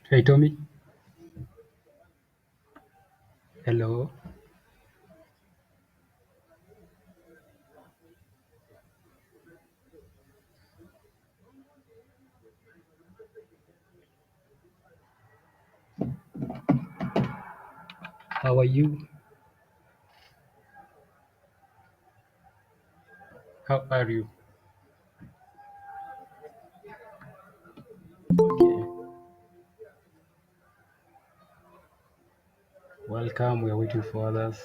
Hey Tommy, hello. How are you? How are you? Okay. Welcome. We are waiting for others.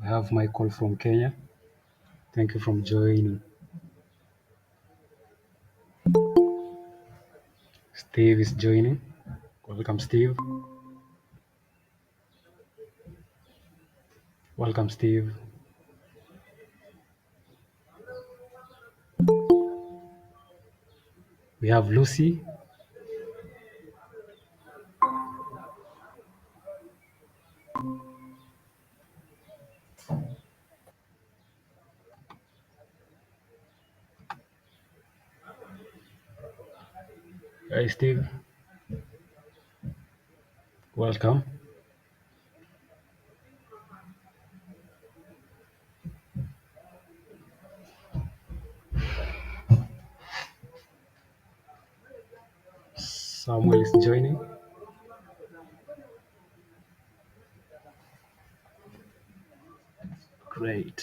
I have my call from Kenya. Thank you for joining. Steve is joining. Welcome, Steve. Welcome, Steve. We have Lucy. Hi, Steve. Welcome. Samuel is joining. Great.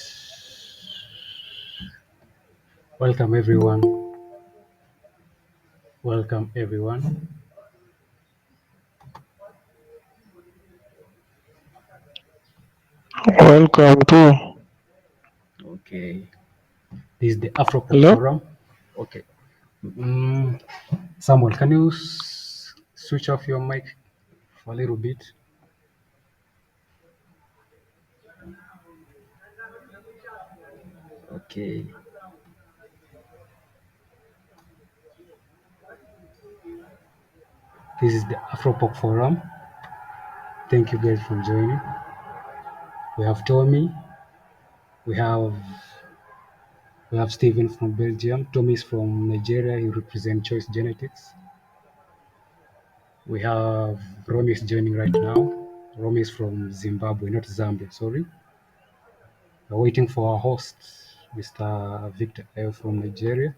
Welcome, everyone. Welcome, everyone. Welcome to. Okay. This is the AfroPork Hello? forum. Okay. Samuel, can you switch off your mic for a little bit? Okay. This is the AfroPork forum. Thank you guys for joining. We have Tommy. We have Stephen from Belgium. Tommy is from Nigeria. He represents Choice Genetics. We have Romeo is joining right now. Romeo is from Zimbabwe, not Zambia. Sorry. We're waiting for our host, Mr. Victor L from Nigeria.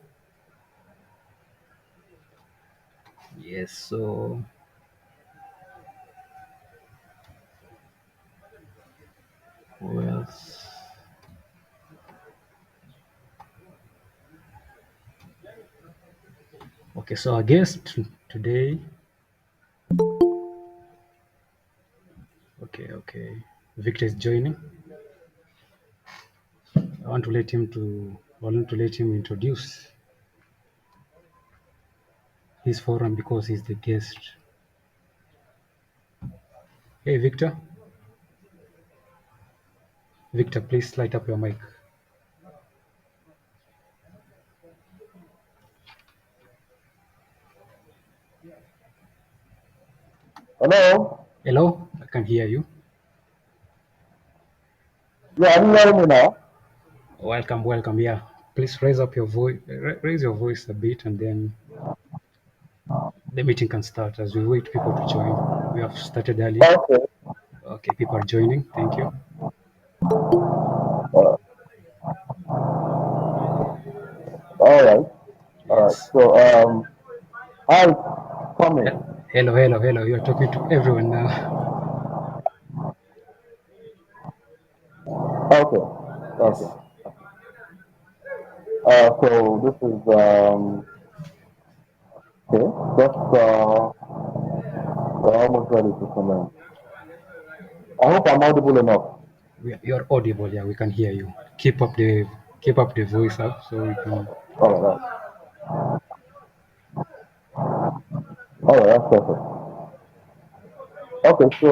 Yes. So who else? Okay. So our guest today. Okay. Okay. Victor is joining. I want to let him introduce his forum because he's the guest. Hey Victor, please light up your mic. Hello? Hello, I can hear you. Yeah, are you hearing me now? Welcome. Yeah, please raise up your voice. Raise your voice a bit, and then the meeting can start as we wait people to join. We have started early. Okay. Okay, people are joining. Thank you. Uh, all right. All right. Yes. So, hi, Tommy. Hello. You're talking to everyone now. Okay. Okay. Yes. So this is, okay. Just, we're almost ready to commence. I hope I'm audible enough. You're audible. Yeah, we can hear you. Keep up the voice up so we can. All right. All right. That's perfect. Okay. So,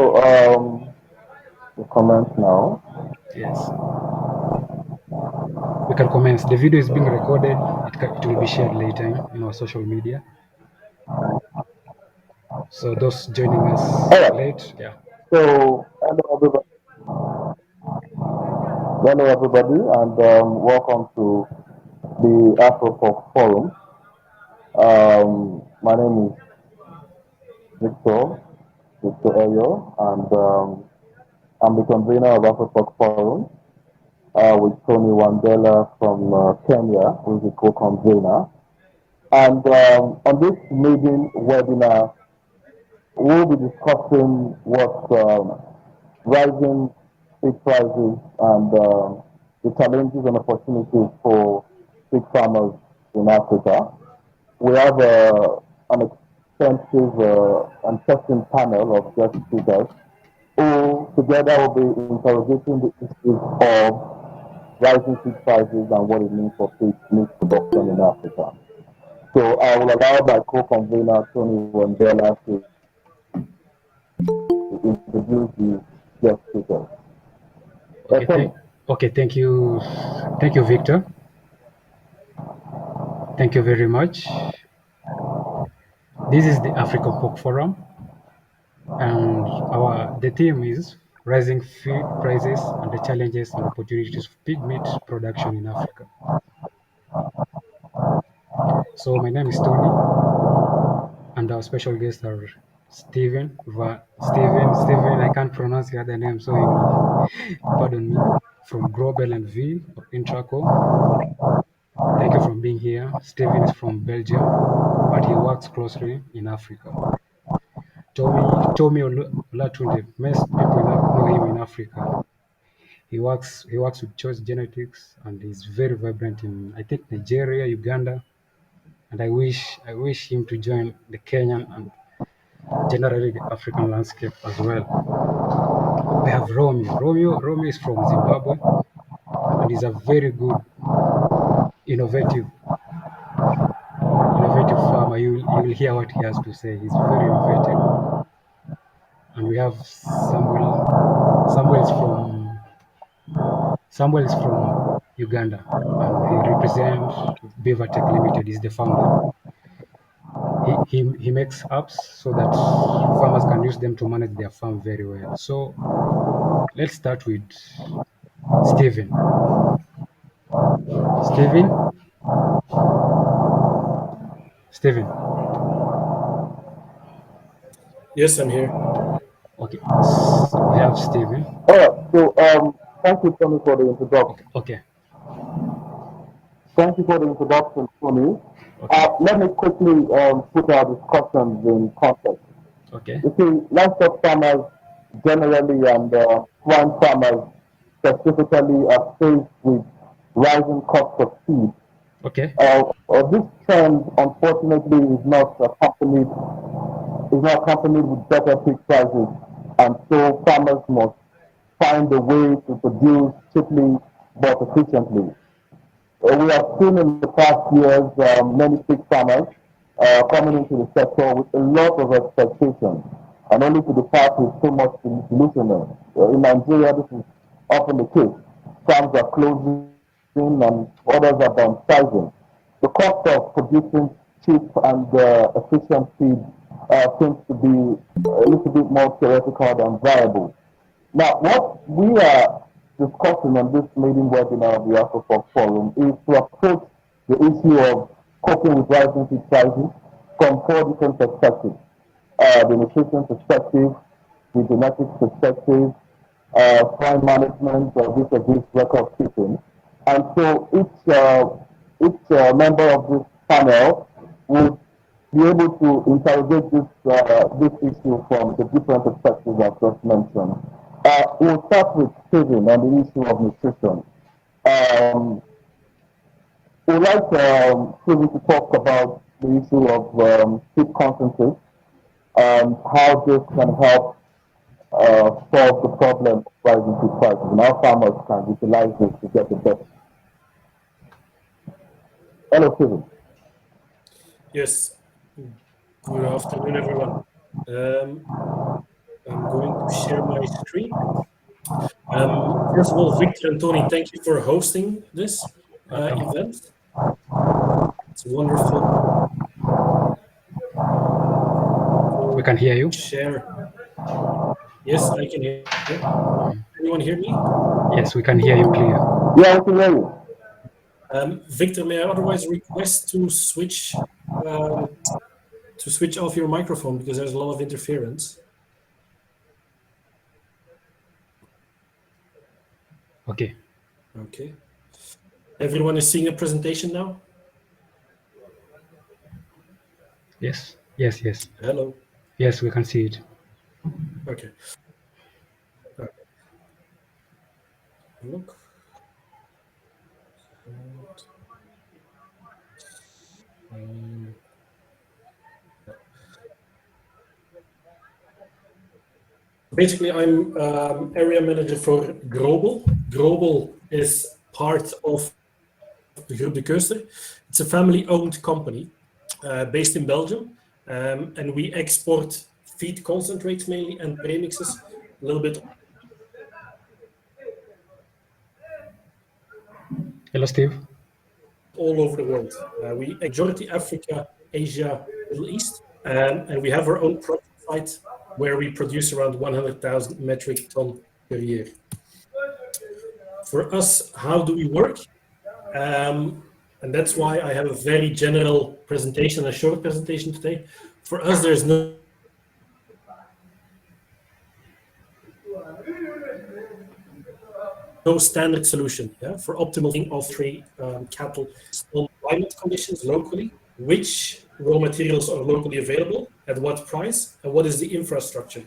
we commence now. Yes. We can commence. The video is being recorded. It will be shared later in our social media. So those joining us All right. late, yeah. So, hello, everybody, and welcome to the AfroPork Forum. My name is Victor, Victor Ayo, and I'm the convener of AfroPork Forum with Tony Wandella from Kenya, who is the co-convener. And on this maiden webinar, we'll be discussing what rising pig prices and the challenges and opportunities for pig farmers in Africa. We have an extensive and testing panel of guest speakers who together will be interrogating the issues of rising pig prices and what it means for pig meat production in Africa. So I will allow my co-convener Tony Wandella to introduce the guest speakers. Okay, Tony. thank you, Victor. Thank you very much. This is the African Pork Forum, and the theme is rising feed prices and the challenges and opportunities of pig meat production in Africa. So my name is Tony, and our special guests are Stephen. I can't pronounce the other name, so you will pardon me. From Grobel and V or Intraco. Thank you for being here. Stephen is from Belgium, but he works closely in Africa. Tomi Olatunde, most people know him in Africa. He works with choice genetics and he's very vibrant in I think Nigeria, Uganda, and I wish him to join the Kenyan and generally the African landscape as well. We have Romeo. Romeo is from Zimbabwe and he's a very good innovative farmer. You will hear what he has to say. He's very innovative. And we have Samuel. Samuel is from Samuel is from Uganda, and he represents Bivtec Limited. He's the founder. He makes apps so that farmers can use them to manage their farm very well. So let's start with Stephen. Stephen, Stephen. Yes, I'm here. Okay, we have Stephen. All right. So thank you, Tony, for the introduction. Okay. Thank you for the introduction, Tony. Okay. Let me quickly put our discussions in context. Okay. You see, livestock farmers generally and swine farmers specifically are faced with rising costs of feed. Okay. This trend, unfortunately, is not accompanied with better pig prices, and so farmers must find a way to produce cheaply but efficiently. We have seen in the past years many pig farmers coming into the sector with a lot of expectations, and only to depart with so much disillusionment. In Nigeria, this is often the case. Farms are closing and others are downsizing. The cost of producing cheap and efficient feed seems to be a little bit more theoretical than viable. Now, what we are discussing on this meeting webinar of the AfroPork Forum is to approach the issue of coping with rising feed prices from four different perspectives. The nutrition perspective, the genetics perspective, swine management, vis-a-vis record keeping. And so each member of this panel would be able to interrogate this issue from the different perspectives I've just mentioned. We'll start with Stephen on the issue of nutrition. We'd like Stephen to talk about the issue of feed concentrates and how this can help solve the problem of rising feed prices and how farmers can utilize this to get the best. Hello, Stephen. Yes. Good afternoon, everyone. I'm going to share my screen. First of all, Victor and Tony, thank you for hosting this event. It's wonderful. We can hear you. Share. Yes, I can hear you. Anyone hear me? Yes, we can hear you clear. Yeah, we can hear you. Victor, may I otherwise request to switch to switch off your microphone because there's a lot of interference. Okay. Okay. Everyone is seeing a presentation now? Yes. Yes. Yes. Hello. Yes, we can see it. Okay. Look. Basically, I'm area manager for Grobel. Grobel is part of the Group de Keuster. It's a family-owned company based in Belgium, and we export feed concentrates mainly and premixes, a little bit Hello, Steve. all over the world. We majority Africa, Asia, Middle East, and we have our own production site where we produce around 100,000 metric ton per year. For us, how do we work? And that's why I have a very general presentation, a short presentation today. For us, there's no standard solution for optimal of cattle on climate conditions locally, which raw materials are locally available, at what price, and what is the infrastructure.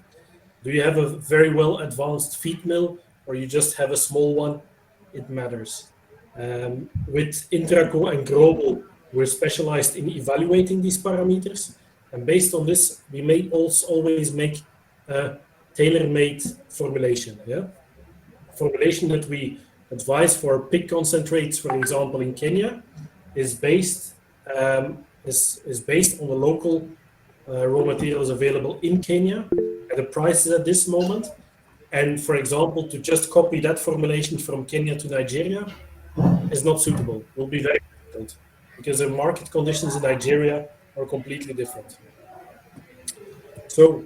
Do you have a very well advanced feed mill, or you just have a small one? It matters. With Intraco and Grobel, we're specialized in evaluating these parameters, and based on this, we may also always make a tailor-made formulation. Formulation that we advise for pig concentrates, for example, in Kenya, is based on the local raw materials available in Kenya at the prices at this moment. And for example, to just copy that formulation from Kenya to Nigeria is not suitable. It will be very difficult because the market conditions in Nigeria are completely different. So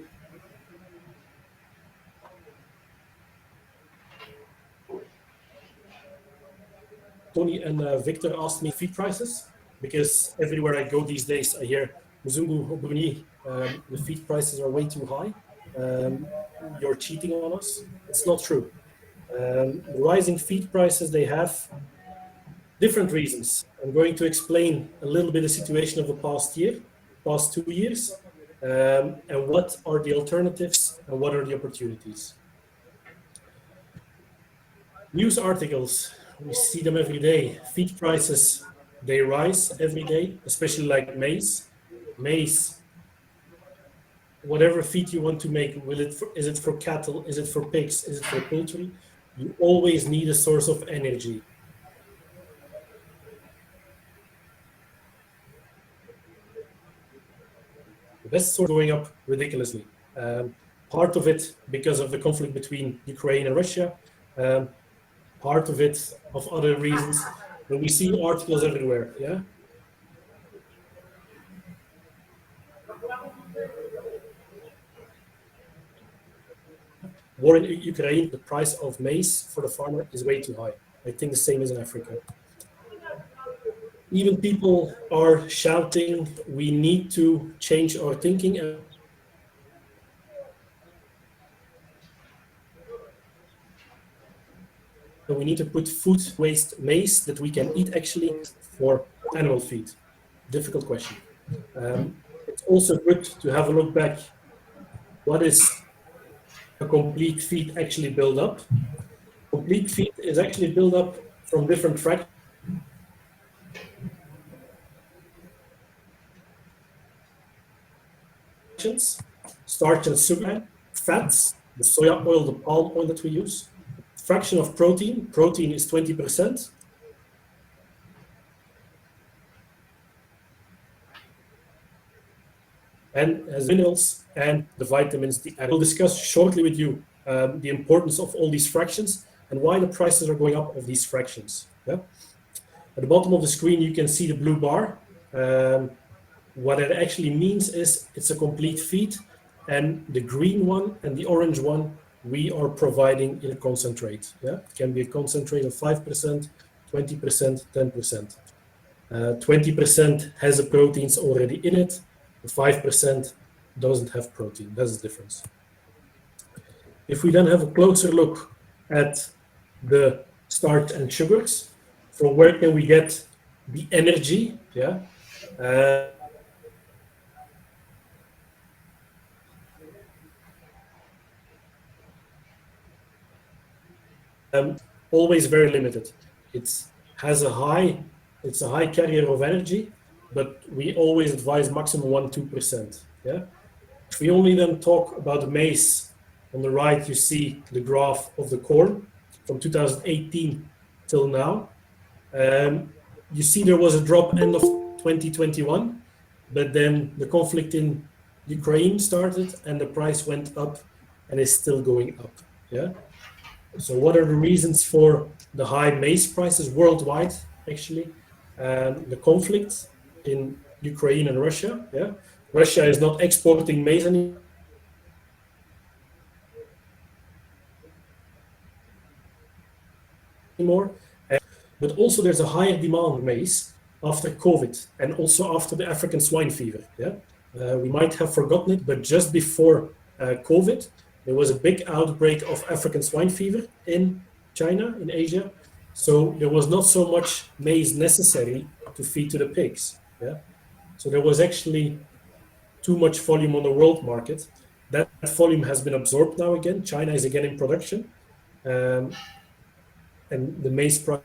Tony and Victor asked me feed prices, because everywhere I go these days, I hear, Mzungu, Obuni, the feed prices are way too high. You're cheating on us. It's not true. Rising feed prices, they have different reasons. I'm going to explain a little bit the situation of the past 2 years, and what are the alternatives and what are the opportunities. News articles, we see them every day. Feed prices, they rise every day, especially like maize. Maize, whatever feed you want to make, is it for cattle, is it for pigs, is it for poultry? You always need a source of energy. The best source going up ridiculously. Part of it because of the conflict between Ukraine and Russia. Part of it of other reasons, but we see articles everywhere. War in Ukraine, the price of maize for the farmer is way too high. I think the same as in Africa. Even people are shouting, we need to change our thinking. We need to put food waste maize that we can eat actually for animal feed. Difficult question. It's also good to have a look back. What is a complete feed actually build up? Complete feed is actually built up from different fractions. Starch and sugar, fats, the soya oil, the palm oil that we use. Fraction of protein is 20%. And as minerals and the vitamins. I will discuss shortly with you the importance of all these fractions and why the prices are going up of these fractions. At the bottom of the screen, you can see the blue bar. What it actually means is it's a complete feed, and the green one and the orange one, we are providing in a concentrate. It can be a concentrate of 5%, 20%, 10%. 20% has the proteins already in it. The 5% doesn't have protein. That's the difference. If we then have a closer look at the starch and sugars, from where can we get the energy? Yeah. Always very limited. It's a high carrier of energy, but we always advise maximum 1-2%. Yeah. If we only then talk about the maize, on the right you see the graph of the corn from 2018 till now. You see there was a drop end of 2021, but then the conflict in Ukraine started and the price went up and is still going up. Yeah. So what are the reasons for the high maize prices worldwide? Actually, the conflict in Ukraine and Russia. Yeah, Russia is not exporting maize anymore, but also there's a higher demand of maize after COVID and also after the African swine fever. Yeah, we might have forgotten it, but just before COVID, there was a big outbreak of African swine fever in China, in Asia. So there was not so much maize necessary to feed to the pigs. Yeah, so there was actually too much volume on the world market. That volume has been absorbed now again. China is again in production, and the maize price.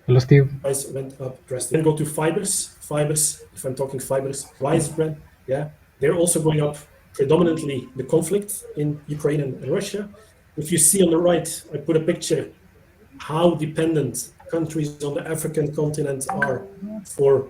Hello, Steve. Price went up drastically. Then go to fibers. Fibers, if I'm talking fibers, rice bran, yeah, they're also going up. Predominantly the conflict in Ukraine and Russia. If you see on the right, I put a picture how dependent countries on the African continent are for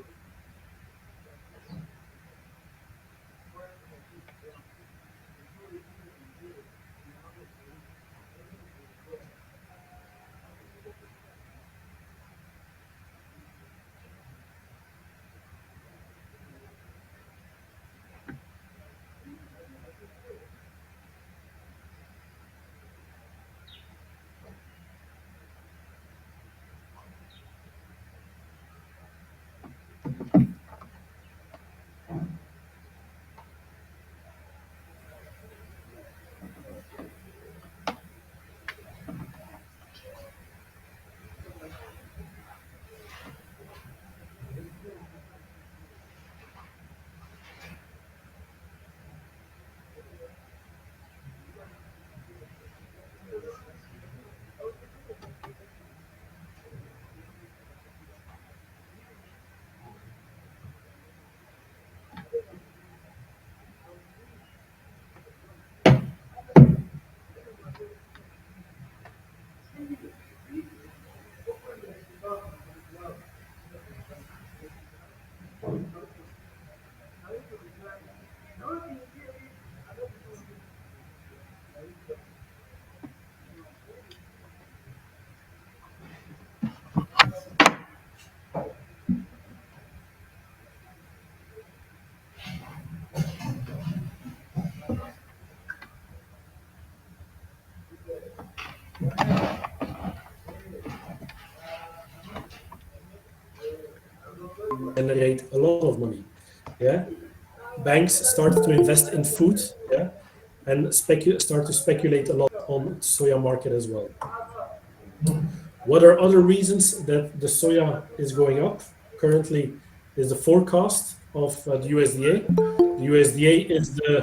generate a lot of money. Yeah, banks started to invest in food. Yeah, and start to speculate a lot on soya market as well. What are other reasons that the soya is going up? Currently, is the forecast of the USDA. The USDA is the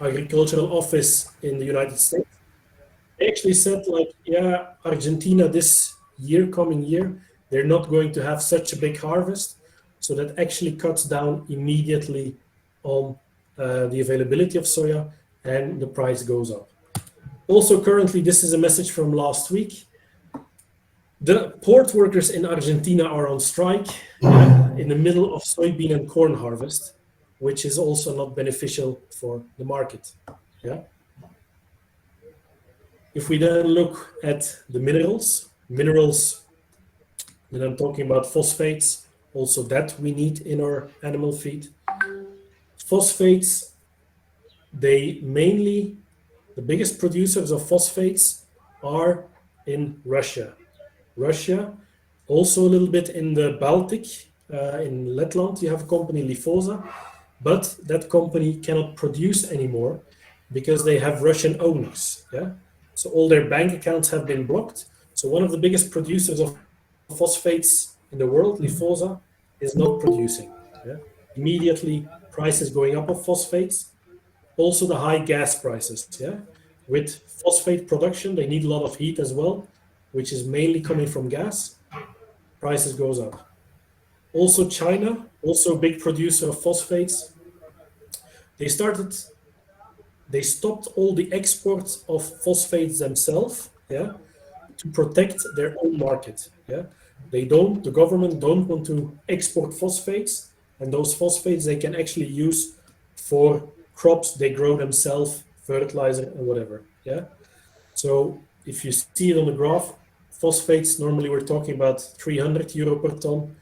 agricultural office in the United States. They actually said, like, yeah, Argentina this year, coming year, they're not going to have such a big harvest. So that actually cuts down immediately on the availability of soya and the price goes up. Also, currently, this is a message from last week. The port workers in Argentina are on strike in the middle of soybean and corn harvest, which is also not beneficial for the market. Yeah. If we then look at the minerals, then I'm talking about phosphates, Also that we need in our animal feed. Phosphates, they mainly, the biggest producers of phosphates are in Russia. Russia, also a little bit in the Baltic, in Letland, you have a company, Lifosa, but that company cannot produce anymore because they have Russian owners. Yeah, so all their bank accounts have been blocked. So one of the biggest producers of phosphates in the world, Lifosa, is not producing. Yeah, immediately prices going up of phosphates. Also the high gas prices. Yeah, with phosphate production, they need a lot of heat as well, which is mainly coming from gas. Prices goes up. Also China, also a big producer of phosphates. They stopped all the exports of phosphates themselves, yeah, to protect their own market. Yeah, the government don't want to export phosphates, and those phosphates they can actually use for crops they grow themselves, fertilizer and whatever. Yeah, so if you see it on the graph, phosphates normally we're talking about 300 euro per ton.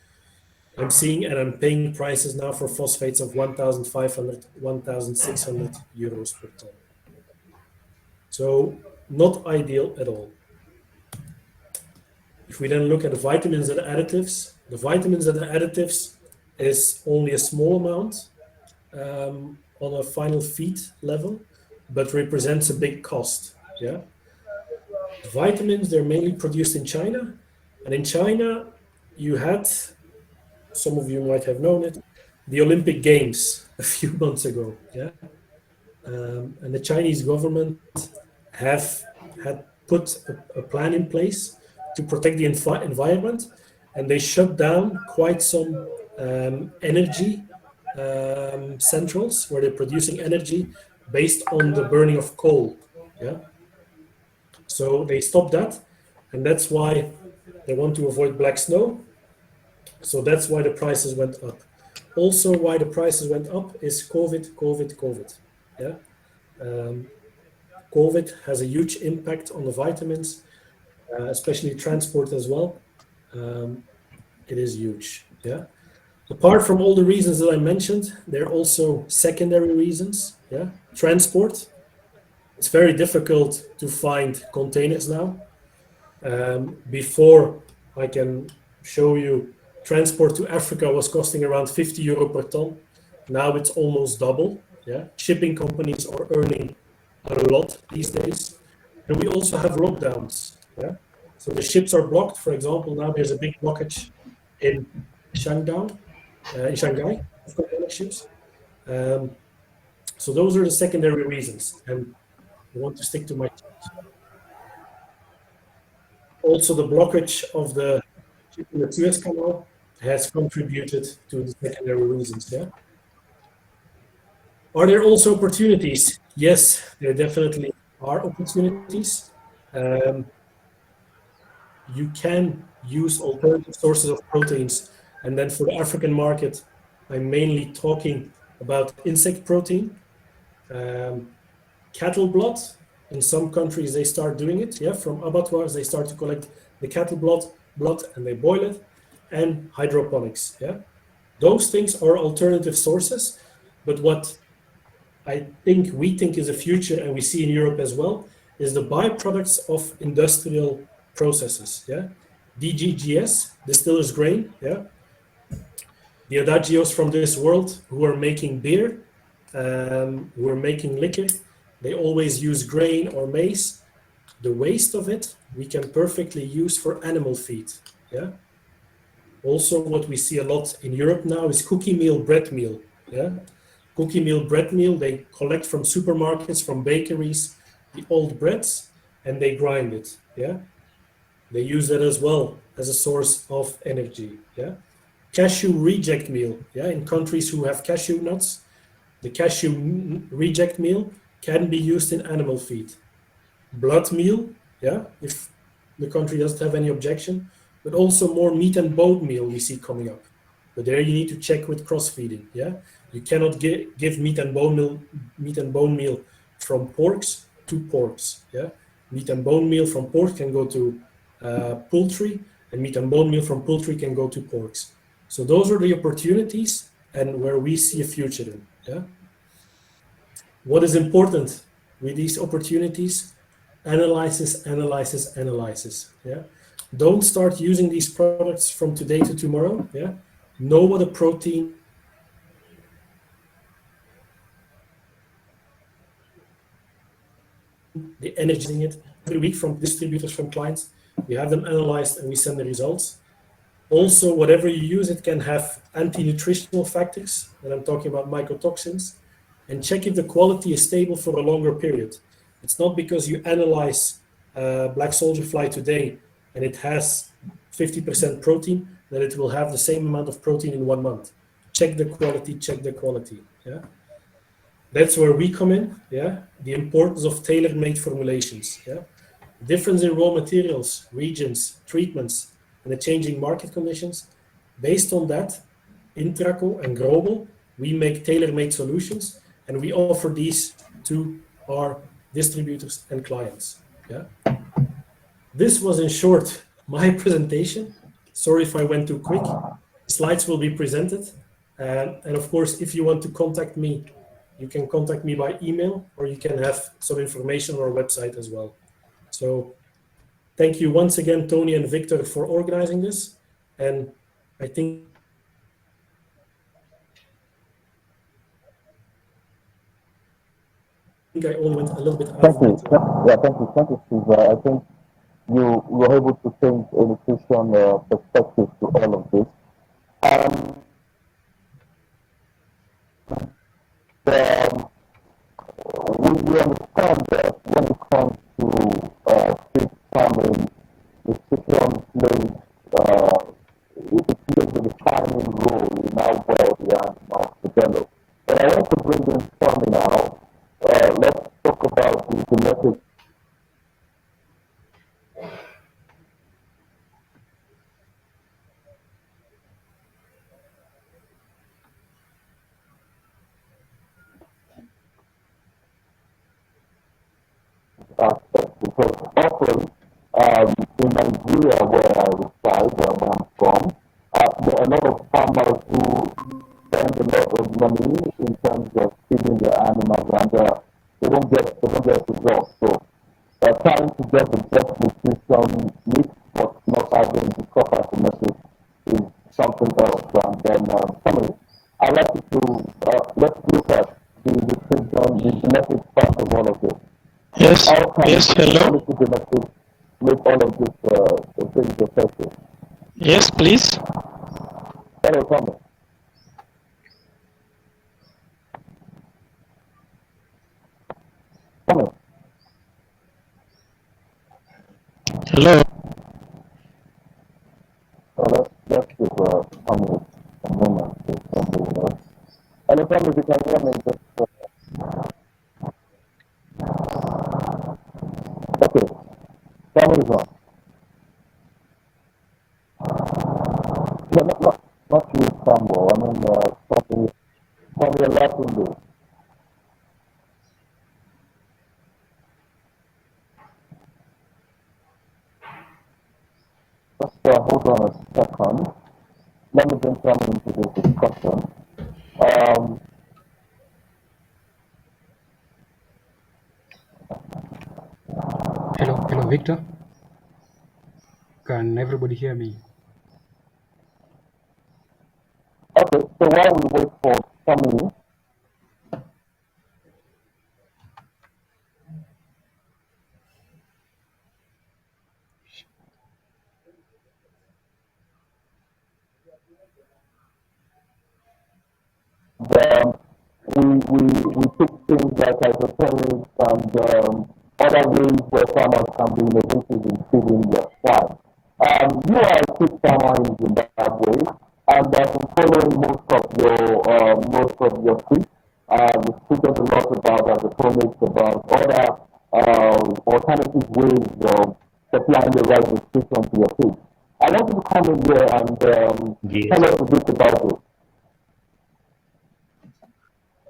I'm seeing and I'm paying prices now for phosphates of 1,500, 1,600 euros per ton. So not ideal at all. If we then look at the vitamins and additives, the vitamins and the additives is only a small amount on a final feed level, but represents a big cost. Yeah, vitamins they're mainly produced in China, and in China you had, some of you might have known it, the Olympic Games a few months ago. Yeah, and the Chinese government have had put a plan in place to protect the environment, and they shut down quite some energy centrals where they're producing energy based on the burning of coal. Yeah, so they stopped that, and that's why they want to avoid black snow. So that's why the prices went up. Also, why the prices went up is COVID. Yeah, COVID has a huge impact on the vitamins, especially transport as well. It is huge. Yeah. Apart from all the reasons that I mentioned, there are also secondary reasons. Yeah. Transport. It's very difficult to find containers now. Before I can show you, transport to Africa was costing around 50 euro per ton. Now it's almost double. Yeah. Shipping companies are earning a lot these days. And we also have lockdowns. Yeah. So the ships are blocked. For example, now there's a big blockage in Shanghai, of container ships. So those are the secondary reasons. And I want to stick to my tips. Also, the blockage of the ship in the Suez Canal has contributed to the secondary reasons. Yeah. Are there also opportunities? Yes, there definitely are opportunities. You can use alternative sources of proteins. And then for the African market, I'm mainly talking about insect protein. Cattle blood, in some countries, they start doing it. Yeah, from abattoirs, they start to collect the cattle blood and they boil it. And hydroponics. Yeah, those things are alternative sources. But what we think is a future, and we see in Europe as well, is the byproducts of industrial processes. Yeah, DGGS, distillers grain. Yeah, the adagios from this world who are making beer, who are making liquor, they always use grain or maize. The waste of it we can perfectly use for animal feed. Yeah. Also, what we see a lot in Europe now is cookie meal, bread meal. Yeah, cookie meal, bread meal. They collect from supermarkets, from bakeries, the old breads, and they grind it. Yeah, they use that as well as a source of energy. Yeah, cashew reject meal. Yeah, in countries who have cashew nuts, the cashew reject meal can be used in animal feed. Blood meal. Yeah, if the country doesn't have any objection, but also more meat and bone meal we see coming up. But there you need to check with cross feeding. Yeah, you cannot give meat and bone meal from porks to porks. Yeah, meat and bone meal from pork can go to poultry, and meat and bone meal from poultry can go to porks. So those are the opportunities and where we see a future in. Yeah. What is important with these opportunities? Analysis, analysis, analysis. Yeah. Don't start using these products from today to tomorrow. Yeah. Know what a protein, the energy in it every week from distributors, from clients. We have them analyzed and we send the results. Also, whatever you use, it can have anti-nutritional factors, and I'm talking about mycotoxins, and check if the quality is stable for a longer period. It's not because you analyze black soldier fly today and it has 50% protein that it will have the same amount of protein in 1 month. Check the quality, check the quality. Yeah. That's where we come in. Yeah. The importance of tailor-made formulations. Yeah. Difference in raw materials, regions, treatments, and the changing market conditions. Based on that, Intraco and Grobel, we make tailor-made solutions, and we offer these to our distributors and clients. Yeah. This was in short my presentation. Sorry if I went too quick. Slides will be presented. And of course, if you want to contact me, you can contact me by email, or you can have some information on our website as well. So thank you once again, Tony and Victor, for organizing this. And I think I only went a little bit out Thank of you. my Yeah, thank you, Steve. I think you were able to change a nutrition perspective to all of this. Um, we understand that when it comes to pig farming, nutrition plays it plays a defining role in how well the animals develop. But I want to bring in Tommy now. Let's talk about the genetic aspect because often in Nigeria, where I reside, where I'm from, there are a lot of farmers who spend a lot of money in terms of feeding their animals, and they don't get results. So trying to get the best nutrition mix, but not having the proper genetics is something else. And then, Tommy, I'd like you to let's look at the nutrition, the genetic part of all of this. Yes, How can yes, hello. quality genetics make all of this things effective? Yes, please. Hello, Tommy. Tommy. Hello. Let's give Tommy a moment to somebody. Hello, Tommy, if you can hear me, just okay. Tommy is on. No, not you, Sambo. I mean, Tommy Olatunde. Just hold on a second. Let me bring Tommy into this discussion. Hello, Victor. Can everybody hear me? Okay, so while we wait for Tommy, um, we took things like hydroponics and other ways where farmers can be innovative in feeding their swine. You are a pig farmer in Zimbabwe, and I've been following most of your tweets. You've spoken a lot about hydroponics, about other alternative ways of supplying the right nutrition to your pigs. I want you to come in here and Yes. tell us a bit about it.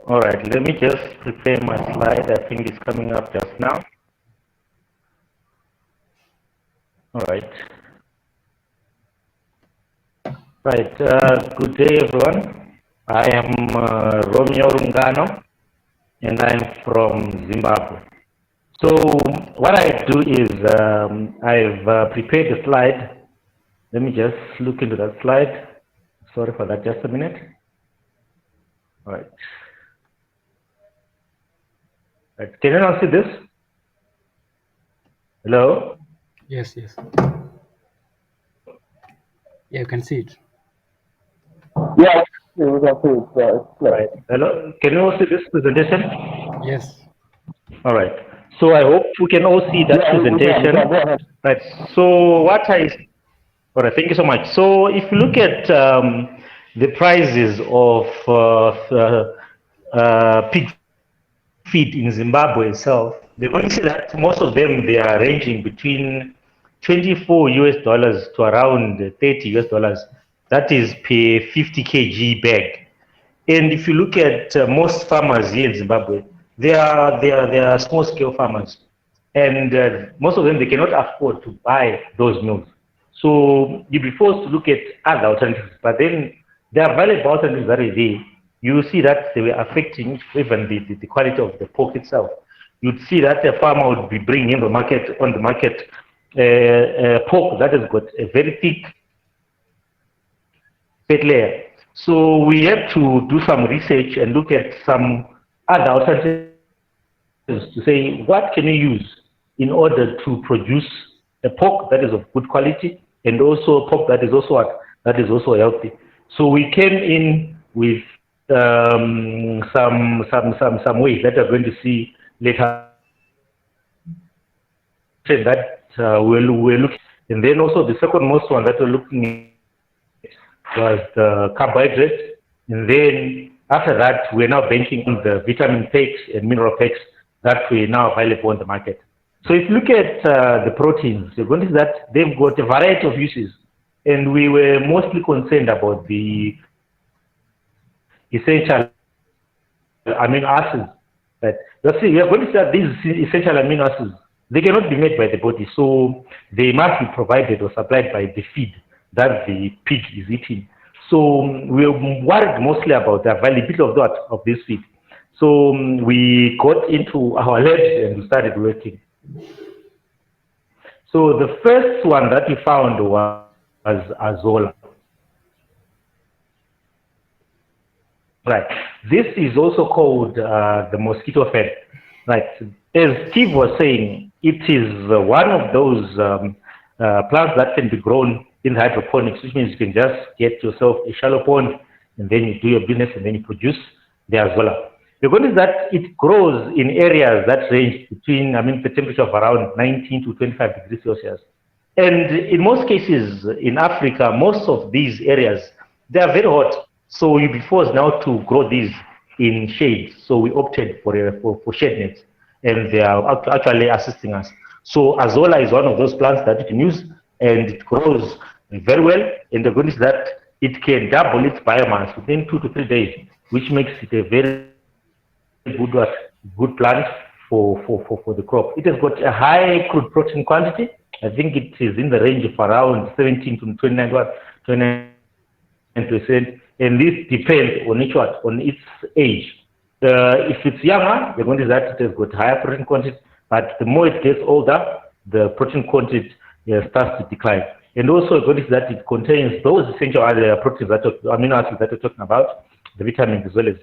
All right, let me just prepare my slide. I think it's coming up just now. All right. Right. Good day, everyone. I am Romeo Rungano, and I'm from Zimbabwe. So what I do is I've prepared a slide. Let me just look into that slide. Sorry for that. Just a minute. All right. Right. Can you now see this? Hello? Yes, yes. Yeah, you can see it. Yeah, we can see it's clear. Right. Hello? Can you all see this presentation? Yes. All right. So I hope we can all see that Yeah, we can. presentation. Go ahead. Right. So what I, all right, thank you so much. So if you look at the prices of pig feed in Zimbabwe itself, they're going to see that most of them, they are ranging between 24 US dollars to around 30 US dollars. That is per 50 kg bag. And if you look at most farmers here in Zimbabwe, they are small scale farmers, and most of them, they cannot afford to buy those mills. So you'll be forced to look at other alternatives. But then there are valuable alternatives that are there. You see that they were affecting even the quality of the pork itself. You'd see that a farmer would be bringing in the market on the market pork that has got a very thick fat layer. So we have to do some research and look at some other alternatives to say what can you use in order to produce a pork that is of good quality and also a pork that is also what, that is also healthy. So we came in with some ways that we're going to see later that we're looking, and then also the second most one that we're looking at was the carbohydrate, and then after that we're now banking on the vitamin packs and mineral packs that we now available on the market. So if you look at the proteins, you're going to see that they've got a variety of uses, and we were mostly concerned about the essential amino acids. Right? Let's see, we are going to see that these essential amino acids, they cannot be made by the body, so they must be provided or supplied by the feed that the pig is eating. So we're worried mostly about the availability of that of this feed. So we got into our labs and we started working. So the first one that we found was Azola. Right. This is also called the mosquito fed. Right. As Steve was saying, it is one of those plants that can be grown in hydroponics, which means you can just get yourself a shallow pond and then you do your business and then you produce the Azola. The good is that it grows in areas that range between, the temperature of around 19 to 25 degrees Celsius. And in most cases in Africa, most of these areas, they are very hot. So you'll be forced now to grow these in shade. So we opted for shade nets, and they are actually assisting us. So Azola is one of those plants that you can use, and it grows very well. And the good is that it can double its biomass within 2 to 3 days, which makes it a very good plant for the crop. It has got a high crude protein quantity. I think it is in the range of around 17 to 29%. And this depends on on its age. If it's younger, the point is that it has got higher protein quantity, but the more it gets older, the protein quantity starts to decline. And also, the point is that it contains those essential proteins, amino acids that we're talking about, the vitamins as well as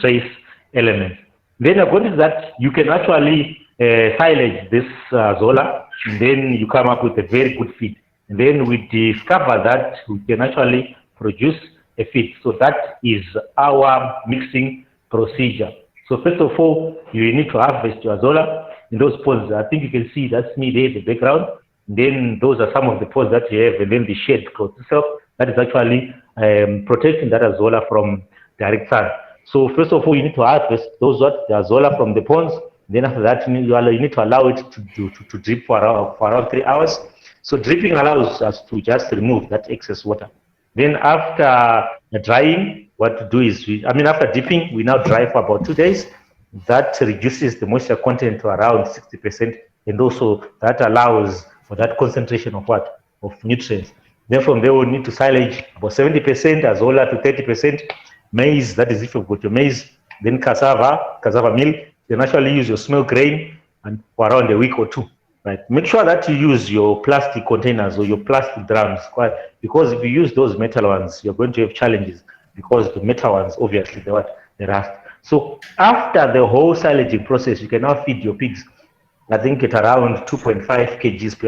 trace elements. Then the point is that you can actually silage this Zola, and then you come up with a very good feed. And then we discover that we can actually produce a feed. So that is our mixing procedure. So first of all, you need to harvest your Azola in those pods. I think you can see that's me there in the background. And then those are some of the pods that you have, and then the shade cloth itself that is actually protecting that Azola from direct sun. So first of all, you need to harvest those the Azola from the ponds. Then after that, you need to allow it to drip for around 3 hours. So dripping allows us to just remove that excess water. Then after drying, what to do is, after dipping, we now dry for about 2 days. That reduces the moisture content to around 60%, and also that allows for that concentration of nutrients. Then from there, we'll need to silage about 70% azola to 30%. Maize, that is if you've got your maize. Then cassava meal. You can actually use your small grain and for around a week or two. Right. Make sure that you use your plastic containers or your plastic drums, because if you use those metal ones, you're going to have challenges because the metal ones, obviously, they rust. So after the whole silaging process, you can now feed your pigs, I think, at around 2.5 kgs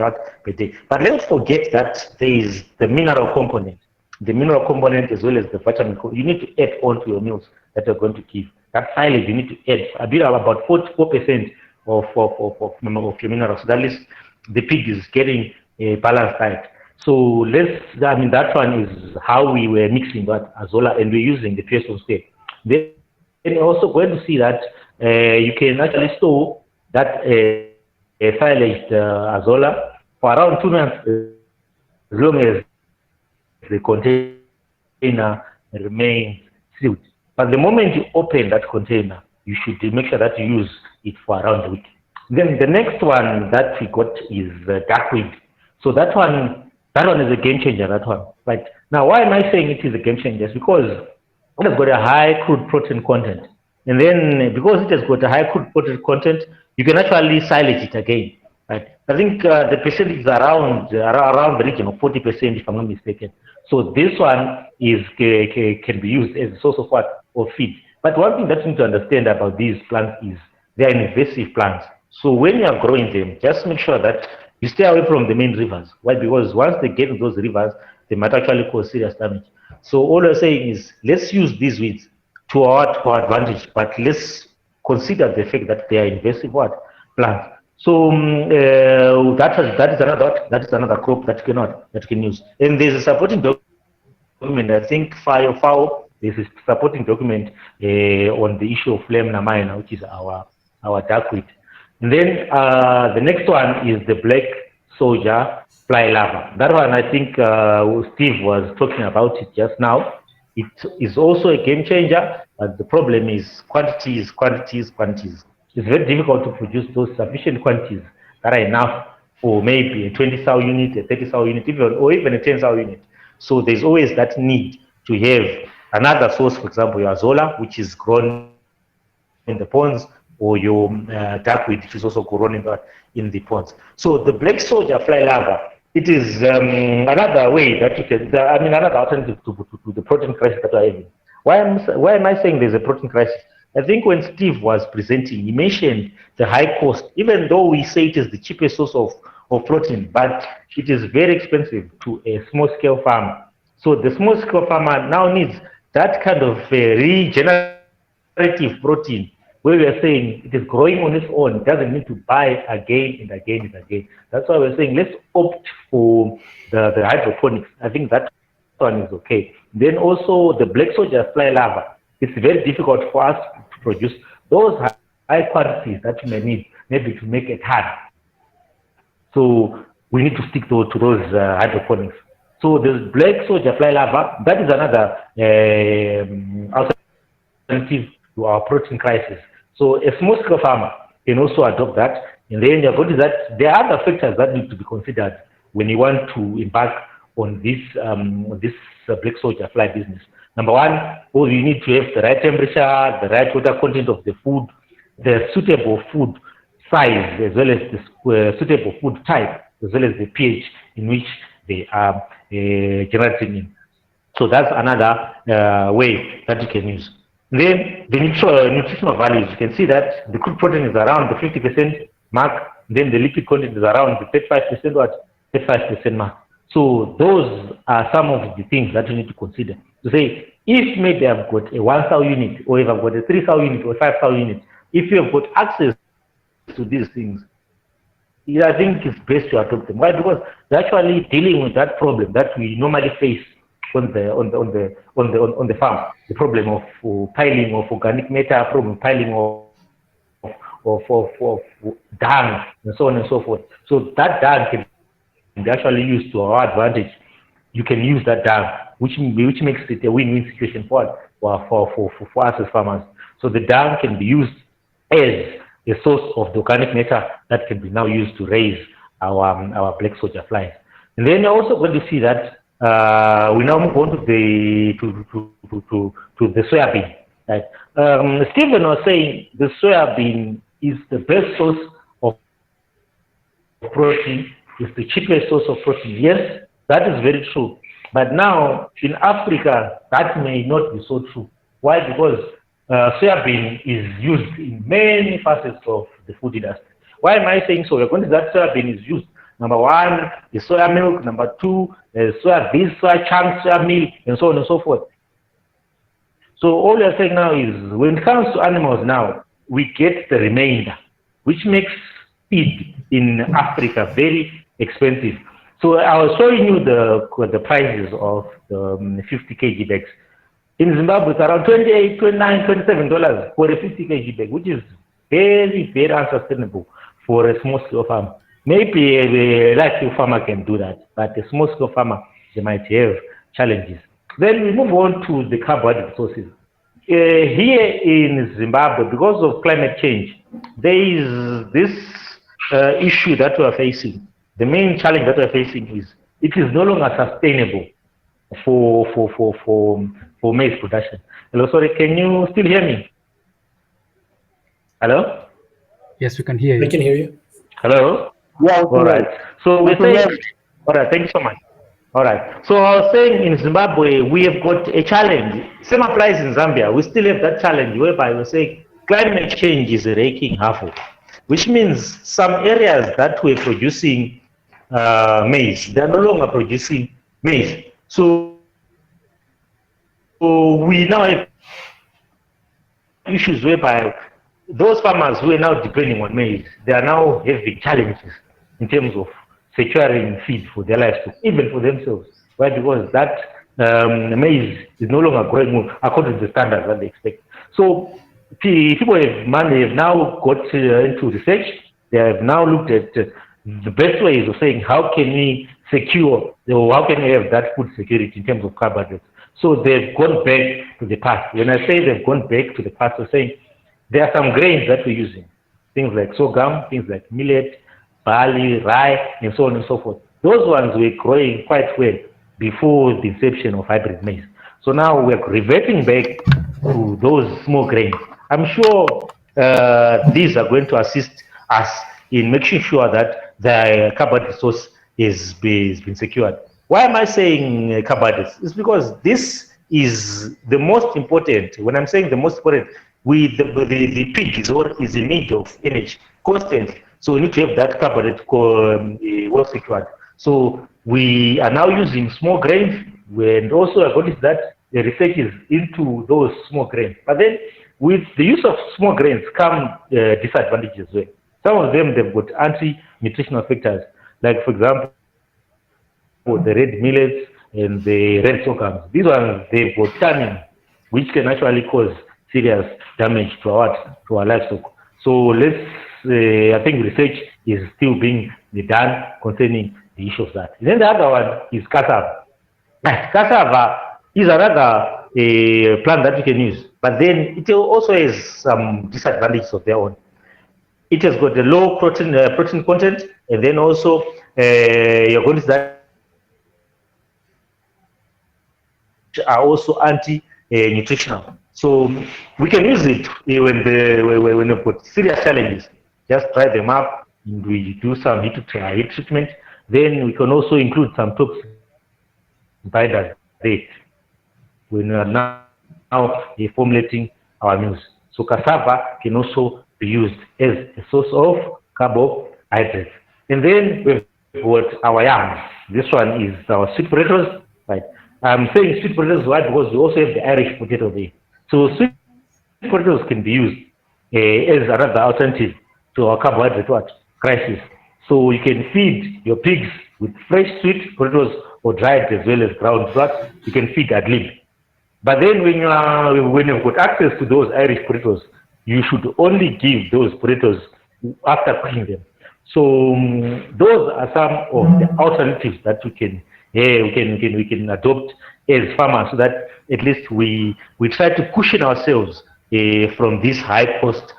per day. But let's forget that there is the mineral component. The mineral component as well as the vitamin you need to add on to your meals that you're going to give. That silage, you need to add a bit of about 44% of your minerals. That is, the pig is getting a balanced diet. So that one is how we were mixing that azola, and we're using the Pearson step. Then you're also going to see that you can actually store that silaged azola for around 2 months, as long as the container remains sealed. But the moment you open that container, you should make sure that you use it for around a week. Then the next one that we got is duckweed. So that one is a game changer, that one. Right. Now, why am I saying it is a game changer? It's because it has got a high crude protein content. And then because it has got a high crude protein content, you can actually silage it again. Right. I think the percentage is around the region of 40%, if I'm not mistaken. So this one can be used as a source of what? Of feed. But one thing that you need to understand about these plants is they are invasive plants. So when you are growing them, just make sure that you stay away from the main rivers. Why? Because once they get in those rivers, they might actually cause serious damage. So all we're saying is let's use these weeds to our advantage, but let's consider the fact that they are invasive plants. So that is another crop that you can use. And there's a supporting document. I think FAO, there's a supporting document on the issue of Lemna minor, which is our duckweed. And then the next one is the black soldier fly larva. That one, I think Steve was talking about it just now. It is also a game changer, but the problem is quantities. It's very difficult to produce those sufficient quantities that are enough for maybe a 20 sow unit, a 30 sow unit, or even a 10 sow unit. So there's always that need to have another source, for example, your azola, which is grown in the ponds, or your duckweed, which is also grown in the ponds. So the black soldier fly larva, it is another way that you can, another alternative to the protein crisis that we're having. Why am I saying there's a protein crisis? I think when Steve was presenting, he mentioned the high cost, even though we say it is the cheapest source of protein, but it is very expensive to a small-scale farmer. So the small-scale farmer now needs that kind of regenerative protein, where we are saying it is growing on its own. It doesn't need to buy again and again and again. That's why we're saying let's opt for the hydroponics. I think that one is okay. Then also the black soldier fly larva. It's very difficult for us to produce those high quantities that you may need, maybe to make a ton. So we need to stick to those hydroponics. So the black soldier fly larva, that is another alternative to our protein crisis. So a small-scale farmer can also adopt that. And then you're going to that there are other factors that need to be considered when you want to embark on this black soldier fly business. Number one, you need to have the right temperature, the right water content of the food, the suitable food size, as well as the suitable food type, as well as the pH in which they are generating in. So that's another way that you can use. Then the nutritional values, you can see that the crude protein is around the 50% mark, then the lipid content is around the 35% mark. So those are some of the things that you need to consider. To say, if maybe I've got a 1 sow unit, or if I've got a 3 sow unit, or a 5 sow unit, if you have got access to these things, I think it's best to adopt them. Why? Because they're actually dealing with that problem that we normally face on the farm. The problem of piling of organic matter, problem piling of dung, and so on and so forth. So that dung can be actually used to our advantage. You can use that dung, which makes it a win-win situation for us as farmers. So the dung can be used as a source of the organic matter that can be now used to raise our black soldier flies. And then you're also going to see that We now move on to the soybean. Right? Stephen was saying the soybean is the best source of protein, is the cheapest source of protein. Yes, that is very true. But now in Africa, that may not be so true. Why? Because soybean is used in many facets of the food industry. Why am I saying so? We're going to that soybean is used. Number one, the soya milk. Number two, soya beans, soya chunks, soya meal, and so on and so forth. So all we are saying now is, when it comes to animals now, we get the remainder, which makes feed in Africa very expensive. So I was showing you the prices of the 50 kg bags. In Zimbabwe, it's around $28, $29, $27 for a 50 kg bag, which is very, very unsustainable for a small-scale farmer. Maybe a large-scale farmer can do that, but a small-scale farmer, they might have challenges. Then we move on to the carbohydrate sources. Here in Zimbabwe, because of climate change, there is this issue that we are facing. The main challenge that we are facing is it is no longer sustainable for maize production. Hello, sorry, can you still hear me? Hello? Yes, we can hear you. We can hear you. Hello? Yeah, All right. So we're saying, all right, thank you so much. All right. So I was saying in Zimbabwe, we have got a challenge. Same applies in Zambia. We still have that challenge whereby we're saying climate change is wreaking havoc, which means some areas that were producing maize, they're no longer producing maize. So we now have issues whereby those farmers who are now depending on maize, they are now having challenges in terms of securing feed for their livestock, even for themselves. Why? Because that maize is no longer growing according to the standards that they expect. So people have now got into research. They have now looked at the best ways of saying how can we secure, or how can we have that food security in terms of carbohydrates. So they've gone back to the past. When I say they've gone back to the past, I'm saying there are some grains that we're using, things like sorghum, things like millet, barley, rye, and so on and so forth. Those ones were growing quite well before the inception of hybrid maize. So now we're reverting back to those small grains. I'm sure these are going to assist us in making sure that the carbohydrate source is been secured. Why am I saying carbohydrates? It's because this is the most important. When I'm saying the most important, the pig is in need of energy constantly. So we need to have that carbohydrate well secured. So we are now using small grains, and also I noticed that the research is into those small grains. But then with the use of small grains come disadvantages as well. Some of them, they've got anti-nutritional factors, like for example, the red millets and the red sorghums. These ones, they've got tannin, which can actually cause serious damage to our livestock. So I think research is still being done concerning the issue of that. And then the other one is cassava. Cassava is another plant that you can use, but then it also has some disadvantages of their own. It has got a low protein content, and then also you're going to that are also anti-nutritional. So we can use it when we've got serious challenges. Just dry them up, and we do some heat treatment. Then we can also include some toxin binders there when we are now formulating our meals. So cassava can also be used as a source of carbohydrates. And then we've got our yams. This one is our sweet potatoes, right? I'm saying sweet potatoes, right, because we also have the Irish potato there. So sweet potatoes can be used as another alternative to our carbohydrate crisis. So you can feed your pigs with fresh sweet potatoes or dried as well as ground fat. You can feed ad lib. But then when you've got access to those Irish potatoes, you should only give those potatoes after cooking them. So those are some of the alternatives that we can adopt as farmers, so that at least we try to cushion ourselves from this high cost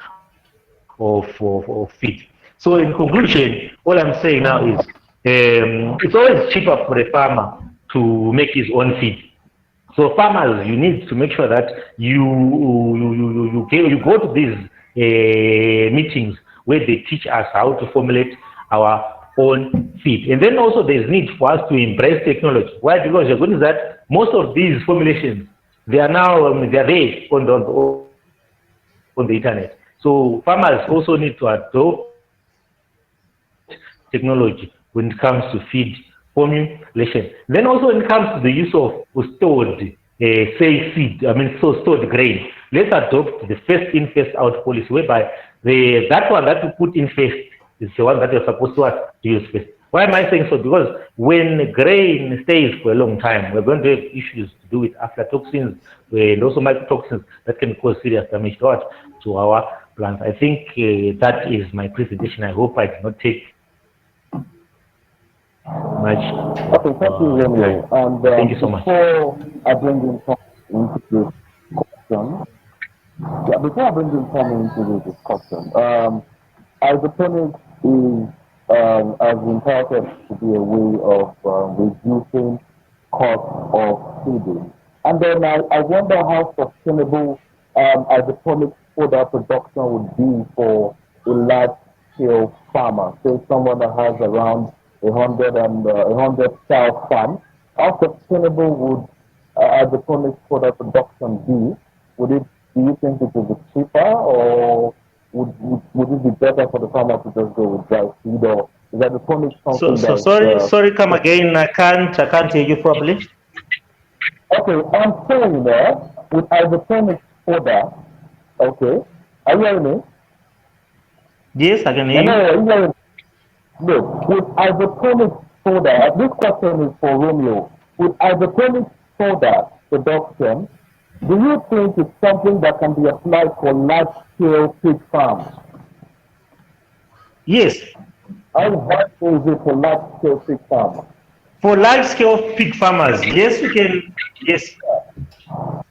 of feed. So in conclusion, all I'm saying now is it's always cheaper for a farmer to make his own feed. So farmers, you need to make sure that you go to these meetings where they teach us how to formulate our own feed. And then also there's need for us to embrace technology. Why? Because the good is that most of these formulations, they are now they are there on the internet. So farmers also need to adopt technology when it comes to feed formulation. Then also when it comes to the use of stored, say seed, stored grain, let's adopt the first in, first out policy, whereby that one that you put in first is the one that you're supposed to use first. Why am I saying so? Because when grain stays for a long time, we're going to have issues to do with aflatoxins and also mycotoxins that can cause serious damage to our plants. I think that is my presentation. I hope I did not take much. Okay, thank you, Romeo. And thank you so much. Before I bring in into this question, hydroponics is has been touted to be a way of reducing cost of feeding. And then I wonder how sustainable hydroponic fodder production would be for a large-scale farmer, say someone that has around 100 cow farm. How sustainable would hydroponic fodder production be? Do you think it would be cheaper, or would it be better for the farmer to just go with dry seed, or is hydroponics something sorry, come again. I can't hear you properly. Okay, I'm saying that with hydroponic fodder, okay, are you hearing me? Yes, I can hear you. Look, with hydroponic fodder, this question is for Romeo. With hydroponic fodder production, do you think it's something that can be applied for large-scale pig farms? Yes. How vital is it for large-scale pig farmers? For large-scale pig farmers, yes, we can. Yes.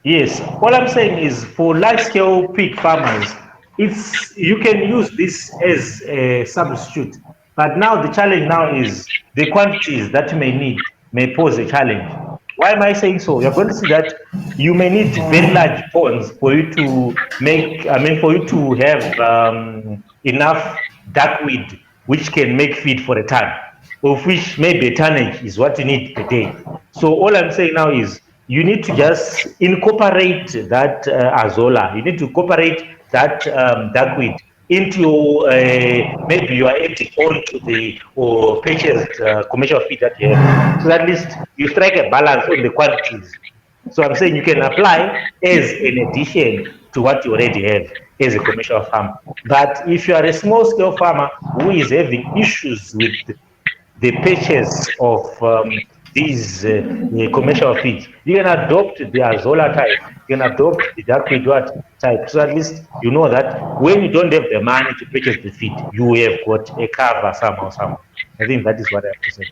Yes. All I'm saying is for large-scale pig farmers, you can use this as a substitute. But now the challenge now is the quantities that you may need may pose a challenge. Why am I saying so? You're going to see that you may need very large ponds for you to for you to have enough duckweed which can make feed for a ton, of which maybe a tonnage is what you need per day. So all I'm saying now is you need to just incorporate that azola. You need to incorporate that duckweed into your maybe you are adding on to the or purchased commercial feed that you have, so at least you strike a balance on the quantities. So I'm saying you can apply as an addition to what you already have as a commercial farmer. But if you are a small scale farmer who is having issues with the purchase of these commercial feeds, you can adopt the azola type, you can adopt the duckweed type, so at least you know that when you don't have the money to purchase the feed, you have got a cover somehow. I think that is what I have to say.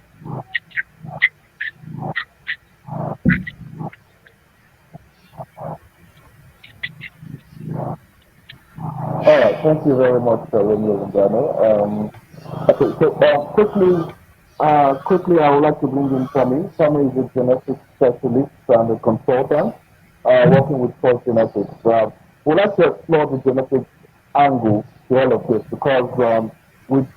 All right, thank you very much, Romeo and Dano. Okay, so quickly, I would like to bring in Tomi. Tomi is a genetic specialist and a consultant working with Pulse Genetics. We'd like to explore the genetic angle to all of this because with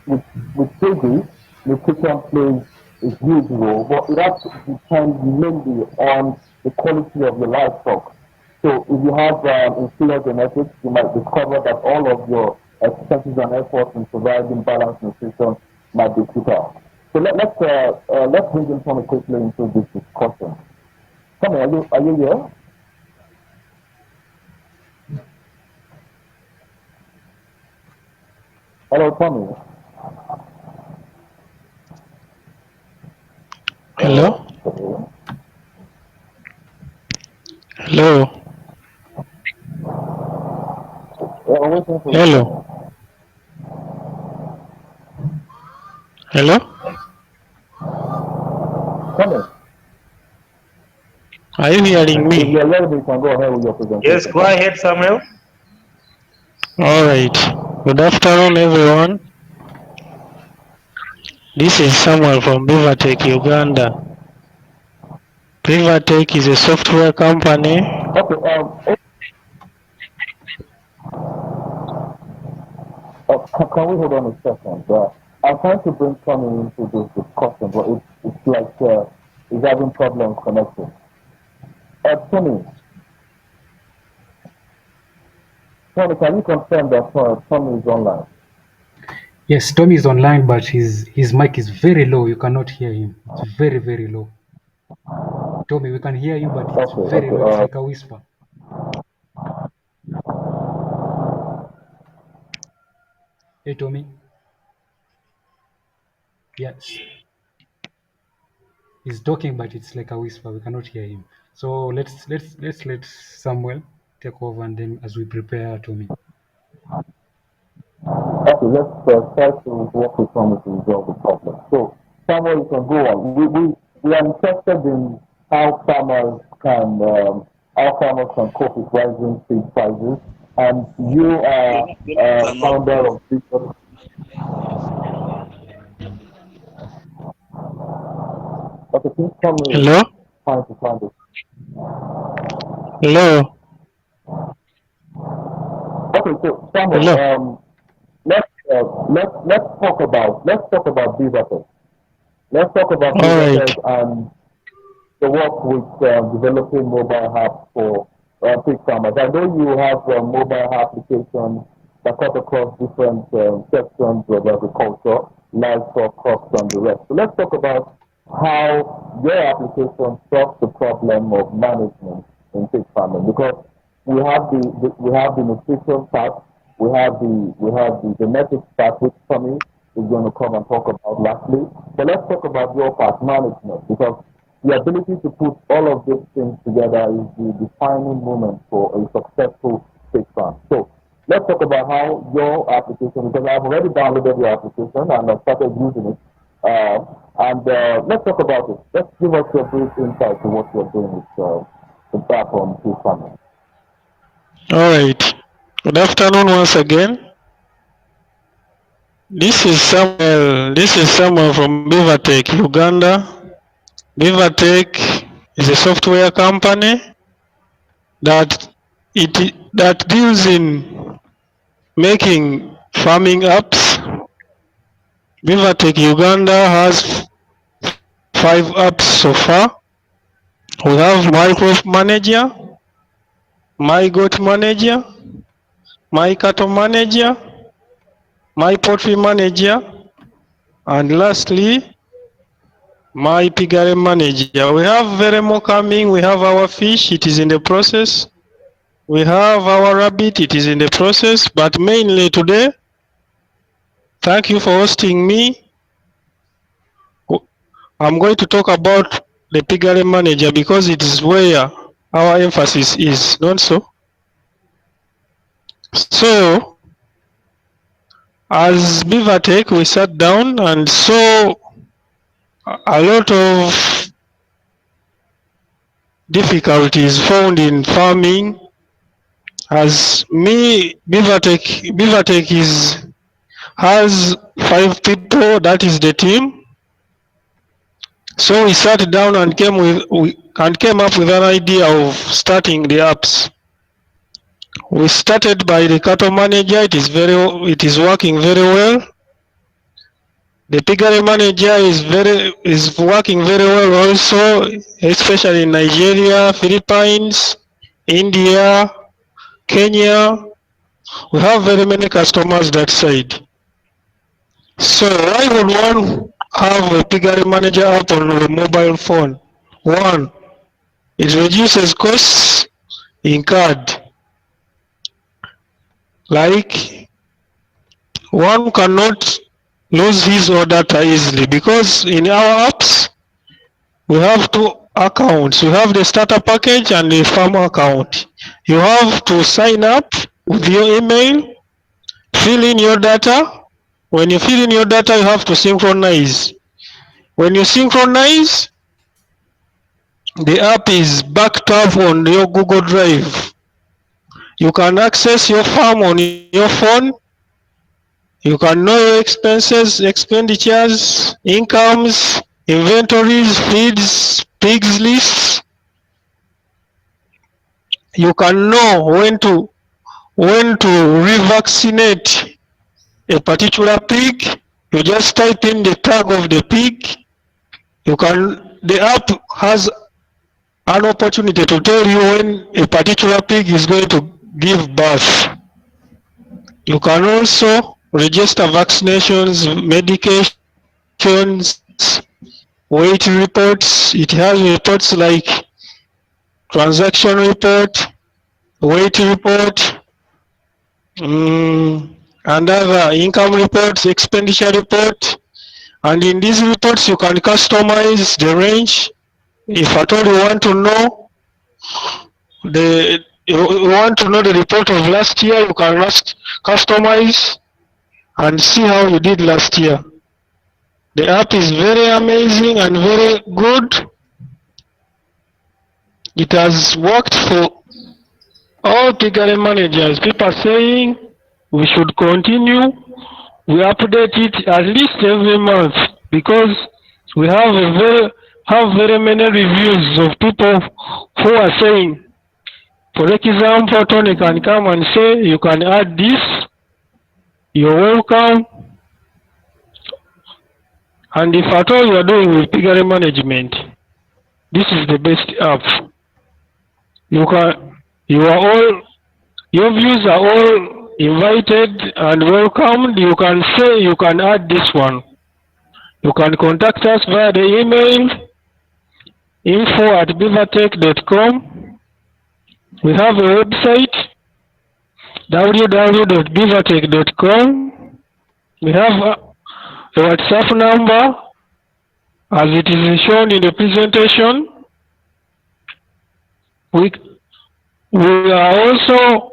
Piggery, nutrition plays a huge role, but it has to depend mainly on the quality of your livestock. So if you have inferior genetics, you might discover that all of your expenses and efforts in providing balanced nutrition might be futile. So let's bring in Tommy quickly into this discussion. Tommy, are you here? Hello, Tommy. Hello. Hello. Hello. Hello. Tommy. Are you hearing me? If you're ready, you can go ahead with your presentation. Yes, go ahead, Samuel. All right. Good afternoon, everyone. This is Samuel from Bivtec, Uganda. Bivtec is a software company. Okay. Can we hold on a second? I'm trying to bring Tommy into this discussion, but it's like he's having problems connecting. Tommy, can you confirm that Tommy is online? Yes, Tommy is online, but his mic is very low. You cannot hear him. It's very, very low. Tommy, we can hear you, but it's Okay, very low. okay. It's like a whisper. Hey, Tommy. Yes, he's talking, but it's like a whisper. We cannot hear him. So let's let Samuel take over, and then as we prepare Tommy. Okay, let's try to work with Tommy to resolve the problem. So, Samuel, you can go on. We are interested in how farmers can cope with rising feed prices, and you are founder of Bivtec. Okay, please tell me Hello? trying to find it. Hello? Okay, so Samuel, Hello? let's talk about Bivtec. Let's talk about Alright. Bivtec and the work with developing mobile apps for pig farmers. I know you have mobile applications that cut across different sections of agriculture, livestock, crops, and the rest. So let's talk about how your application solves the problem of management in pig farming, because we have the nutrition part, we have the genetics part, which Tommy is going to come and talk about lastly. But let's talk about your part, management, because the ability to put all of these things together is the defining moment for a successful pig farm. So let's talk about how your application, because I've already downloaded your application and I've started using it. Let's talk about it. Let's give us a brief insight to what you're doing with the platform pig farming. Alright. Good afternoon once again. This is Samuel. This is Samuel from Bivtec, Uganda. Bivtec is a software company that that deals in making farming apps. Bivtec Uganda has 5 apps so far. We have Micro Manager, My Goat Manager, My Cattle Manager, My Poultry Manager, and lastly, My Piggery Manager. We have very more coming. We have our fish, it is in the process. We have our rabbit, it is in the process. But mainly today, thank you for hosting me. I'm going to talk about the Piggery Manager because it is where our emphasis is, not so? So, as Bivtec, we sat down and saw a lot of difficulties found in farming. As me, Bivtec has 5 people. That is the team. So we sat down and came up with an idea of starting the apps. We started by the cattle manager. It is working very well. The piggery manager is working very well also, especially in Nigeria, Philippines, India, Kenya. We have very many customers that side. So why would one have a piggery manager app on a mobile phone? One, it reduces costs incurred. Like one cannot lose his or data easily because in our apps we have 2 accounts. We have the starter package and the farm account. You have to sign up with your email, fill in your data. When you fill in your data, you have to synchronize. When you synchronize, the app is backed up on your Google Drive. You can access your farm on your phone. You can know your expenses, expenditures, incomes. inventories, feeds, pigs lists. You can know when to revaccinate a particular pig. You just type in the tag of the pig. The app has an opportunity to tell you when a particular pig is going to give birth. You can also register vaccinations, medications, weight reports. It has reports like transaction report, weight report, and other income reports, expenditure report. And in these reports, you can customize the range. If at all you want to know the report of last year, you can customize and see how you did last year. The app is very amazing and very good. It has worked for all piggery managers. People are saying we should continue. We update it at least every month because we have very many reviews of people who are saying, for example, Tony can come and say you can add this, you're welcome. And if at all you are doing with piggery management, this is the best app. Your views are all invited and welcomed. You can say you can add this one. You can contact us via the email info@bivtec.com. We have a website www.bivtec.com. We have a WhatsApp number as it is shown in the presentation. We are also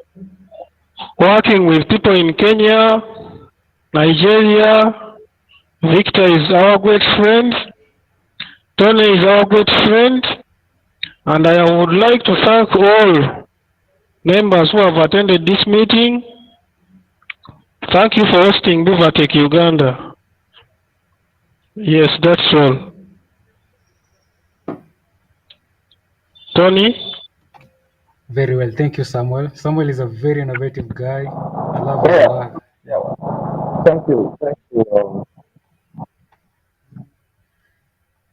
working with people in Kenya, Nigeria. Victor is our great friend. Tony is our great friend. And I would like to thank all members who have attended this meeting. Thank you for hosting Bivtec Uganda. Yes, that's all. Tony? Very well. Thank you, Samuel. Samuel is a very innovative guy. I love his work. Yeah. Thank you. Thank you.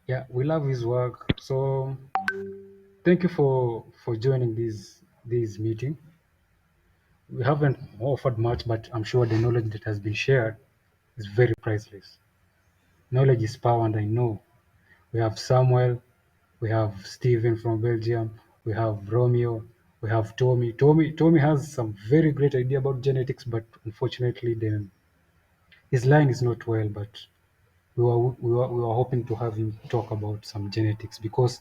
Yeah, we love his work. So thank you for joining this meeting. We haven't offered much, but I'm sure the knowledge that has been shared is very priceless. Knowledge is power, and I know we have Samuel, we have Stephen from Belgium, we have Romeo, we have Tomi. Tomi has some very great idea about genetics, but unfortunately, his line is not well. But we were hoping to have him talk about some genetics because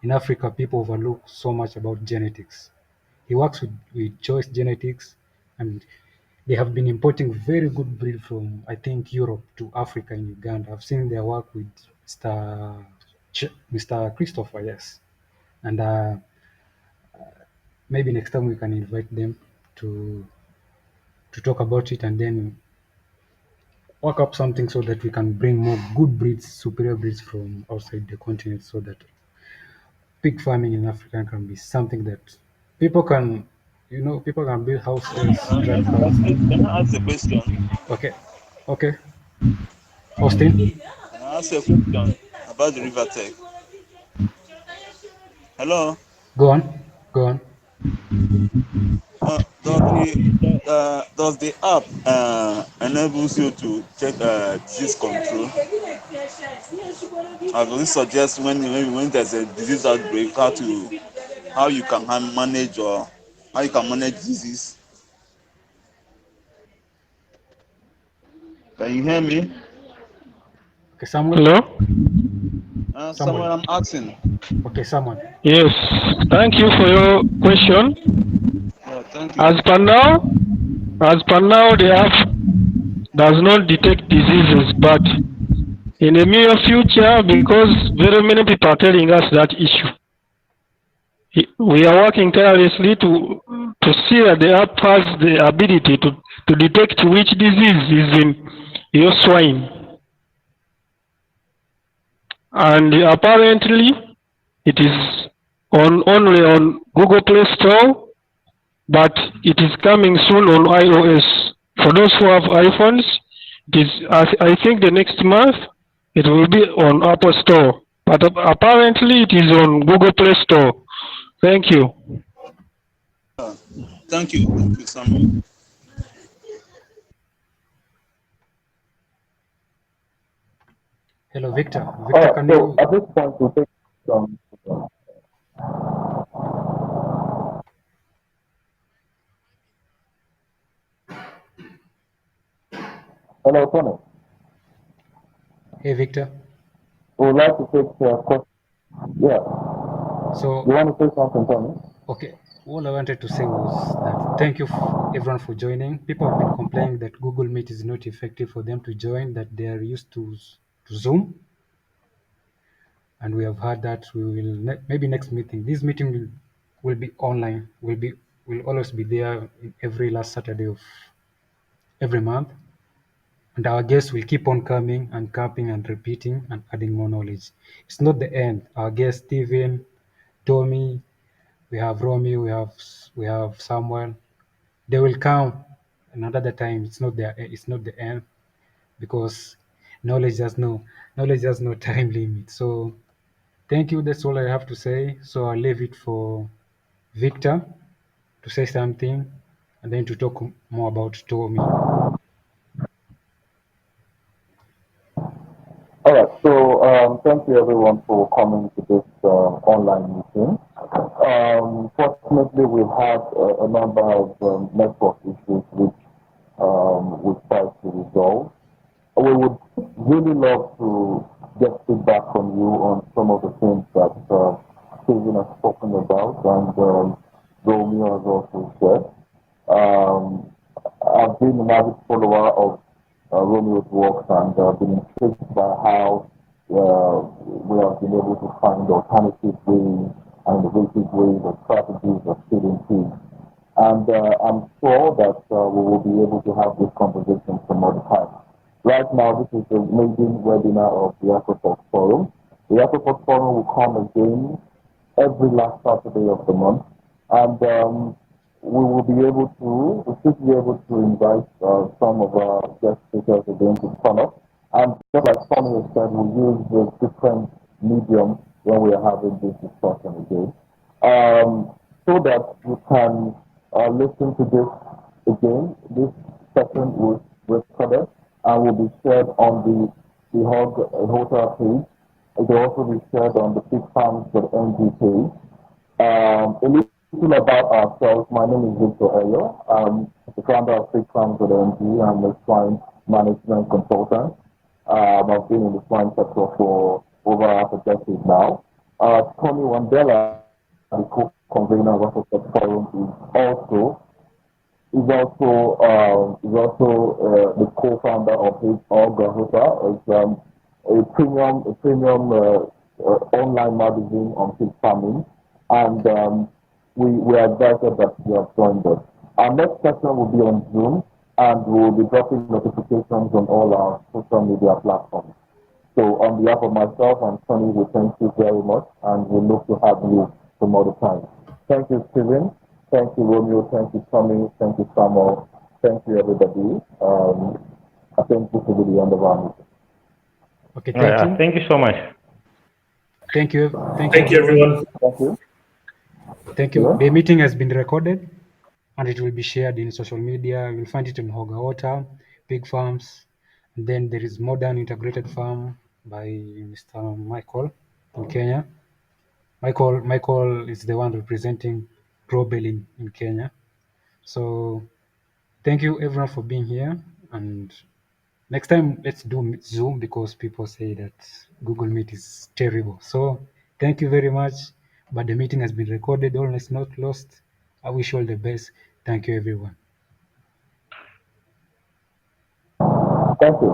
in Africa people overlook so much about genetics. He works with choice genetics, and they have been importing very good breed from I think Europe to Africa in Uganda. I've seen their work with Mr. Christopher, yes, and maybe next time we can invite them to talk about it and then work up something so that we can bring more good breeds, superior breeds from outside the continent, so that pig farming in Africa can be something that people can, people can build houses, drive cars. Can I ask a question? Okay, okay, Austin, Can I ask a question about the river tech? Hello? go on, go on. Does the app enables you to check disease control? Or does it suggest when there's a disease outbreak how you can manage disease? Can you hear me? Okay, Samuel. Hello? Someone I'm asking. Okay, Samuel. Yes, thank you for your question. Yeah, thank you. As per now, the app does not detect diseases, but in the near future, because very many people are telling us that issue, we are working tirelessly to see that the app has the ability to detect which disease is in your swine. and apparently it is only on Google Play Store, but it is coming soon on iOS. For those who have iPhones, it is, I think the next month it will be on Apple Store, but apparently it is on Google Play Store. Thank you. Thank you, Samuel. Hello, Victor. All Victor, right, can so you? at this point, we'll take some. Hello, Tony. Hey, Victor. We would like to take questions. Yeah. So, You want to say something, Tony? okay, all I wanted to say was that thank you everyone for joining. People have been complaining that Google Meet is not effective for them to join, that they are used to Zoom, and we have heard that we will maybe next meeting. This meeting will be online. Will always be there every last Saturday of every month, and our guests will keep on coming and camping and repeating and adding more knowledge. It's not the end. Our guests Stephen, Tommy, we have Romeo, we have Samuel. They will come another time. It's not the end, because knowledge has no time limit. So thank you. That's all I have to say. So I'll leave it for Victor to say something, and then to talk more about Tommy. All right, so thank you everyone for coming to this online meeting. Fortunately, we've had a number of network issues which we tried to resolve. We would really love to get feedback from you on some of the things that Stephen has spoken about and Romeo has also shared. I've been an avid follower of Romeo's works and been intrigued by how we have been able to find alternative ways and innovative ways or strategies of feeding pigs. And I'm sure that we will be able to have this conversation some other time. Right now, this is the maiden webinar of the AfroPork Forum. The AfroPork Forum will come again every last Saturday of the month, and we should be able to invite some of our guest speakers again to come up. And just like Tommy has said, we use the different mediums when we are having this discussion again, so that you can listen to this again. This session was recorded and will be shared on the Hog Aorta page. It will also be shared on the Pigfarms.ng page. A little about ourselves. My name is Victor Eyo. I'm the founder of Pigfarms.ng. I'm a swine management consultant. I've been in the swine sector for over half a decade now. Tomi Wandella, the co-convener of AfroPork Forum, is also the co-founder of his Hog Aorta. It's a premium online magazine on pig farming, and we are excited that you have joined us. Our next session will be on Zoom, and we will be dropping notifications on all our social media platforms. So on behalf of myself and Tonny, we thank you very much, and we look to have you some other time. Thank you, Stephen. Thank you, Romeo. Thank you, Tommy. Thank you, Samuel. Thank you, everybody. I think this will be the end of our meeting. Okay, thank you. Thank you so much. Thank you. Thank you, everyone. Thank you. Thank you. The meeting has been recorded, and it will be shared in social media. You'll find it on Hog Aorta, Pig Farms, and then there is Modern Integrated Farm by Mr. Michael in Kenya. Michael is the one representing Grobel in Kenya. So thank you everyone for being here, and next time let's do Zoom, because people say that Google Meet is terrible. So thank you very much. But the meeting has been recorded, all is not lost. I wish you all the best. Thank you everyone. Thank you.